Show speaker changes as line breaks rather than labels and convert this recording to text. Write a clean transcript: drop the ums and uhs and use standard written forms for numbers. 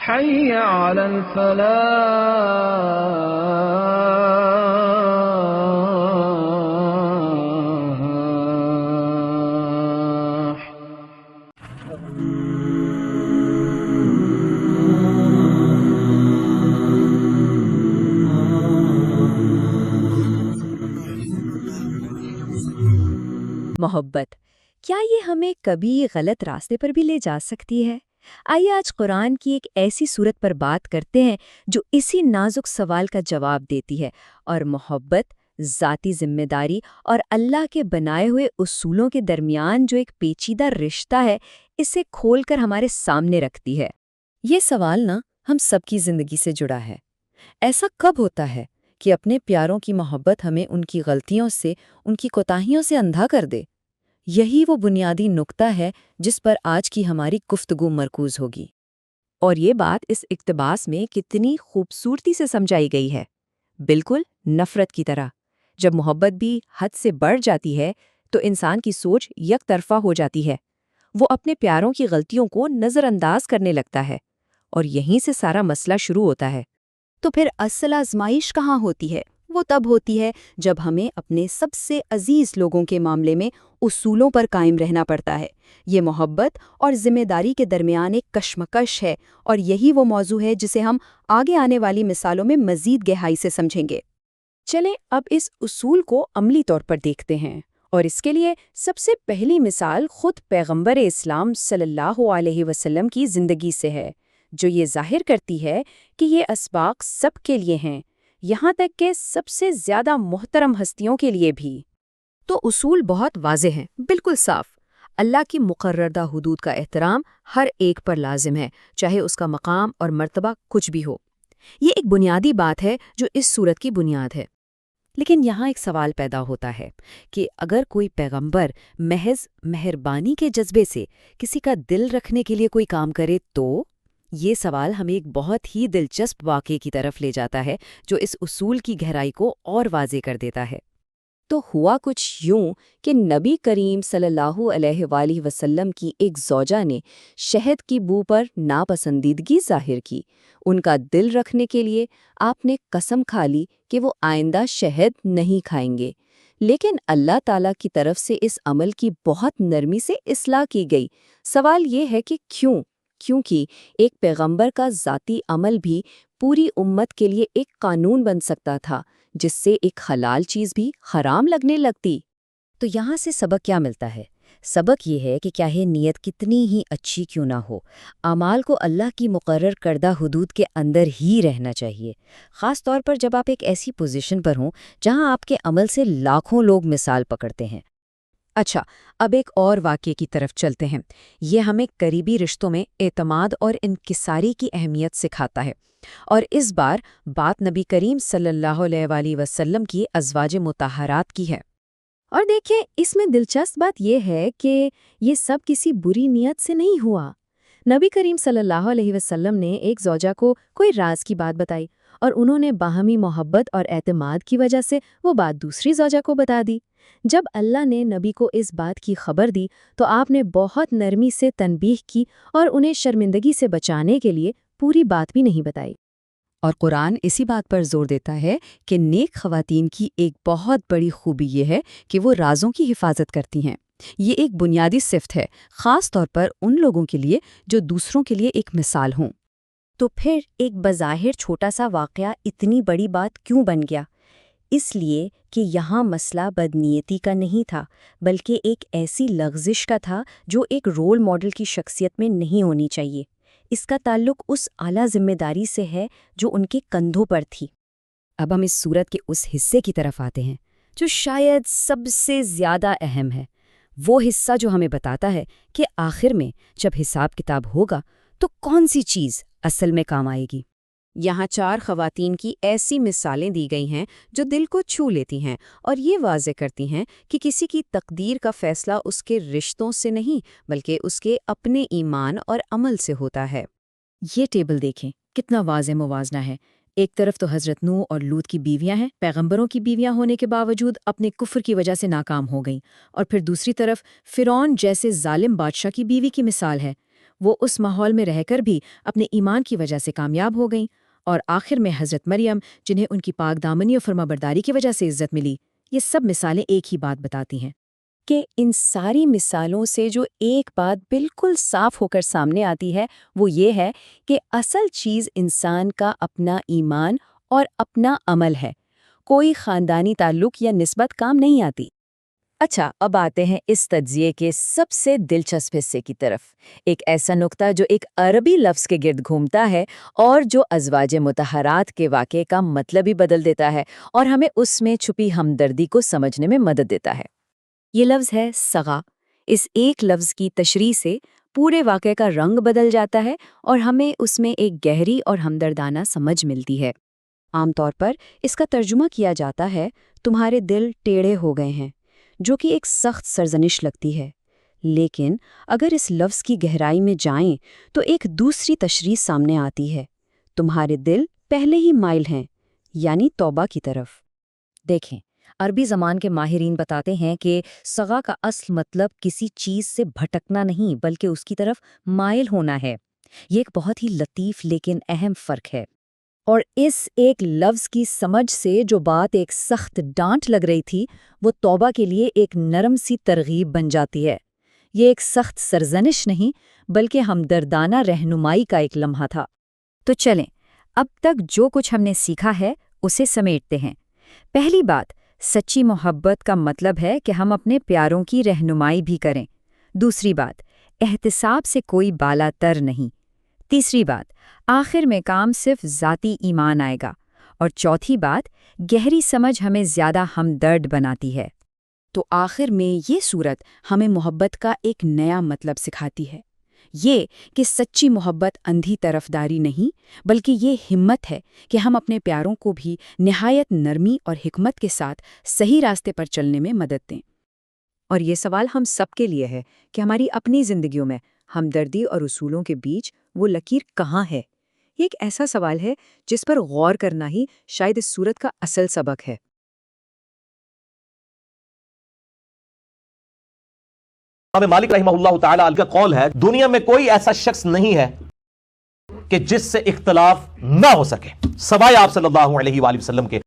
حي على الفلاح.
محبت کیا یہ ہمیں کبھی غلط راستے پر بھی لے جا سکتی ہے؟ آئیے آج قرآن کی ایک ایسی صورت پر بات کرتے ہیں جو اسی نازک سوال کا جواب دیتی ہے اور محبت، ذاتی ذمہ داری اور اللہ کے بنائے ہوئے اصولوں کے درمیان جو ایک پیچیدہ رشتہ ہے اسے کھول کر ہمارے سامنے رکھتی ہے۔ یہ سوال ہم سب کی زندگی سے جڑا ہے۔ ایسا کب ہوتا ہے کہ اپنے پیاروں کی محبت ہمیں ان کی غلطیوں سے، ان کی کوتاہیوں سے اندھا کر دے؟ یہی وہ بنیادی نقطہ ہے جس پر آج کی ہماری گفتگو مرکوز ہوگی۔ اور یہ بات اس اقتباس میں کتنی خوبصورتی سے سمجھائی گئی ہے، بالکل نفرت کی طرح۔ جب محبت بھی حد سے بڑھ جاتی ہے تو انسان کی سوچ یک طرفہ ہو جاتی ہے، وہ اپنے پیاروں کی غلطیوں کو نظر انداز کرنے لگتا ہے، اور یہیں سے سارا مسئلہ شروع ہوتا ہے۔
تو پھر اصل آزمائش کہاں ہوتی ہے؟ وہ تب ہوتی ہے جب ہمیں اپنے سب سے عزیز لوگوں کے معاملے میں اصولوں پر قائم رہنا پڑتا ہے۔ یہ محبت اور ذمہ داری کے درمیان ایک کشمکش ہے، اور یہی وہ موضوع ہے جسے ہم آگے آنے والی مثالوں میں مزید گہرائی سے سمجھیں گے۔
چلیں اب اس اصول کو عملی طور پر دیکھتے ہیں، اور اس کے لیے سب سے پہلی مثال خود پیغمبر اسلام صلی اللہ علیہ وسلم کی زندگی سے ہے، جو یہ ظاہر کرتی ہے کہ یہ اسباق سب کے لیے ہیں، یہاں تک کہ سب سے زیادہ محترم ہستیوں کے لیے بھی۔ تو اصول بہت واضح ہیں، بالکل صاف۔ اللہ کی مقرردہ حدود کا احترام ہر ایک پر لازم ہے، چاہے اس کا مقام اور مرتبہ کچھ بھی ہو۔ یہ ایک بنیادی بات ہے جو اس صورت کی بنیاد ہے۔ لیکن یہاں ایک سوال پیدا ہوتا ہے کہ اگر کوئی پیغمبر محض مہربانی کے جذبے سے کسی کا دل رکھنے کے لیے کوئی کام کرے تو؟ یہ سوال ہمیں ایک بہت ہی دلچسپ واقعے کی طرف لے جاتا ہے جو اس اصول کی گہرائی کو اور واضح کر دیتا ہے۔ تو ہوا کچھ یوں کہ نبی کریم صلی اللہ علیہ وآلہ وسلم کی ایک زوجہ نے شہد کی بو پر ناپسندیدگی ظاہر کی۔ ان کا دل رکھنے کے لیے آپ نے قسم کھا لی کہ وہ آئندہ شہد نہیں کھائیں گے، لیکن اللہ تعالیٰ کی طرف سے اس عمل کی بہت نرمی سے اصلاح کی گئی۔ سوال یہ ہے کہ کیوں؟ کیونکہ ایک پیغمبر کا ذاتی عمل بھی پوری امت کے لیے ایک قانون بن سکتا تھا، جس سے ایک حلال چیز بھی حرام لگنے لگتی۔ تو یہاں سے سبق کیا ملتا ہے؟ سبق یہ ہے کہ چاہے نیت کتنی ہی اچھی کیوں نہ ہو، اعمال کو اللہ کی مقرر کردہ حدود کے اندر ہی رہنا چاہیے، خاص طور پر جب آپ ایک ایسی پوزیشن پر ہوں جہاں آپ کے عمل سے لاکھوں لوگ مثال پکڑتے ہیں۔ اچھا، اب ایک اور واقعے کی طرف چلتے ہیں۔ یہ ہمیں قریبی رشتوں میں اعتماد اور انکساری کی اہمیت سکھاتا ہے، اور اس بار بات نبی کریم صلی اللہ علیہ وآلہ وسلم کی ازواج مطہرات کی ہے۔ اور دیکھیں، اس میں دلچسپ بات یہ ہے کہ یہ سب کسی بری نیت سے نہیں ہوا۔ نبی کریم صلی اللہ علیہ وسلم نے ایک زوجہ کو کوئی راز کی بات بتائی، اور انہوں نے باہمی محبت اور اعتماد کی وجہ سے وہ بات دوسری زوجہ کو بتا دی۔ جب اللہ نے نبی کو اس بات کی خبر دی تو آپ نے بہت نرمی سے تنبیہ کی اور انہیں شرمندگی سے بچانے کے لیے پوری بات بھی نہیں بتائی۔ اور قرآن اسی بات پر زور دیتا ہے کہ نیک خواتین کی ایک بہت بڑی خوبی یہ ہے کہ وہ رازوں کی حفاظت کرتی ہیں۔ یہ ایک بنیادی صفت ہے، خاص طور پر ان لوگوں کے لیے جو دوسروں کے لیے ایک مثال ہوں۔ تو پھر ایک بظاہر چھوٹا سا واقعہ اتنی بڑی بات کیوں بن گیا؟ اس لیے کہ یہاں مسئلہ بدنیتی کا نہیں تھا، بلکہ ایک ایسی لغزش کا تھا جو ایک رول ماڈل کی شخصیت میں نہیں ہونی چاہیے۔ اس کا تعلق اس اعلیٰ ذمہ داری سے ہے جو ان کے کندھوں پر تھی۔ اب ہم اس صورت کے اس حصے کی طرف آتے ہیں جو شاید سب سے زیادہ اہم ہے، وہ حصہ جو ہمیں بتاتا ہے کہ آخر میں جب حساب کتاب ہوگا تو کون سی چیز اصل میں کام آئے گی۔ یہاں 4 خواتین کی ایسی مثالیں دی گئی ہیں جو دل کو چھو لیتی ہیں اور یہ واضح کرتی ہیں کہ کسی کی تقدیر کا فیصلہ اس کے رشتوں سے نہیں بلکہ اس کے اپنے ایمان اور عمل سے ہوتا ہے۔ یہ ٹیبل دیکھیں، کتنا واضح موازنہ ہے۔ ایک طرف تو حضرت نوح اور لوط کی بیویاں ہیں، پیغمبروں کی بیویاں ہونے کے باوجود اپنے کفر کی وجہ سے ناکام ہو گئیں، اور پھر دوسری طرف فرعون جیسے ظالم بادشاہ کی بیوی کی مثال ہے۔ وہ اس ماحول میں رہ کر بھی اپنے ایمان کی وجہ سے کامیاب ہو گئیں، اور آخر میں حضرت مریم جنہیں ان کی پاک دامنی اور فرمانبرداری کی وجہ سے عزت ملی۔ یہ سب مثالیں ایک ہی بات بتاتی ہیں کہ ان ساری مثالوں سے جو ایک بات بالکل صاف ہو کر سامنے آتی ہے وہ یہ ہے کہ اصل چیز انسان کا اپنا ایمان اور اپنا عمل ہے، کوئی خاندانی تعلق یا نسبت کام نہیں آتی۔ اچھا، اب آتے ہیں اس تجزیے کے سب سے دلچسپ حصے کی طرف، ایک ایسا نقطہ جو ایک عربی لفظ کے گرد گھومتا ہے اور جو ازواج مطہرات کے واقعے کا مطلب ہی بدل دیتا ہے اور ہمیں اس میں چھپی ہمدردی کو سمجھنے میں مدد دیتا ہے۔ یہ لفظ ہے سغا۔ اس ایک لفظ کی تشریح سے پورے واقعے کا رنگ بدل جاتا ہے اور ہمیں اس میں ایک گہری اور ہمدردانہ سمجھ ملتی ہے۔ عام طور پر اس کا ترجمہ کیا جاتا ہے تمہارے دل ٹیڑھے ہو گئے ہیں، جو کہ ایک سخت سرزنش لگتی ہے، لیکن اگر اس لفظ کی گہرائی میں جائیں تو ایک دوسری تشریح سامنے آتی ہے، تمہارے دل پہلے ہی مائل ہیں، یعنی توبہ کی طرف۔ دیکھیں، عربی زبان کے ماہرین بتاتے ہیں کہ سغا کا اصل مطلب کسی چیز سے بھٹکنا نہیں بلکہ اس کی طرف مائل ہونا ہے۔ یہ ایک بہت ہی لطیف لیکن اہم فرق ہے، اور اس ایک لفظ کی سمجھ سے جو بات ایک سخت ڈانٹ لگ رہی تھی وہ توبہ کے لیے ایک نرم سی ترغیب بن جاتی ہے۔ یہ ایک سخت سرزنش نہیں بلکہ ہمدردانہ رہنمائی کا ایک لمحہ تھا۔ تو چلیں، اب تک جو کچھ ہم نے سیکھا ہے اسے سمیٹتے ہیں۔ پہلی بات، سچی محبت کا مطلب ہے کہ ہم اپنے پیاروں کی رہنمائی بھی کریں۔ دوسری بات، احتساب سے کوئی بالا تر نہیں۔ تیسری بات، آخر میں کام صرف ذاتی ایمان آئے گا۔ اور چوتھی بات، گہری سمجھ ہمیں زیادہ ہمدرد بناتی ہے۔ تو آخر میں یہ صورت ہمیں محبت کا ایک نیا مطلب سکھاتی ہے، یہ کہ سچی محبت اندھی طرفداری نہیں بلکہ یہ ہمت ہے کہ ہم اپنے پیاروں کو بھی نہایت نرمی اور حکمت کے ساتھ صحیح راستے پر چلنے میں مدد دیں۔ اور یہ سوال ہم سب کے لیے ہے کہ ہماری اپنی زندگیوں میں ہمدردی اور اصولوں کے بیچ وہ لکیر کہاں ہے؟ یہ ایک ایسا سوال ہے جس پر غور کرنا ہی شاید اس صورت کا اصل سبق ہے۔
امام مالک رحمہ اللہ تعالیٰ کا قول ہے، دنیا میں کوئی ایسا شخص نہیں ہے کہ جس سے اختلاف نہ ہو سکے سوائے آپ صلی اللہ علیہ وآلہ وسلم کے۔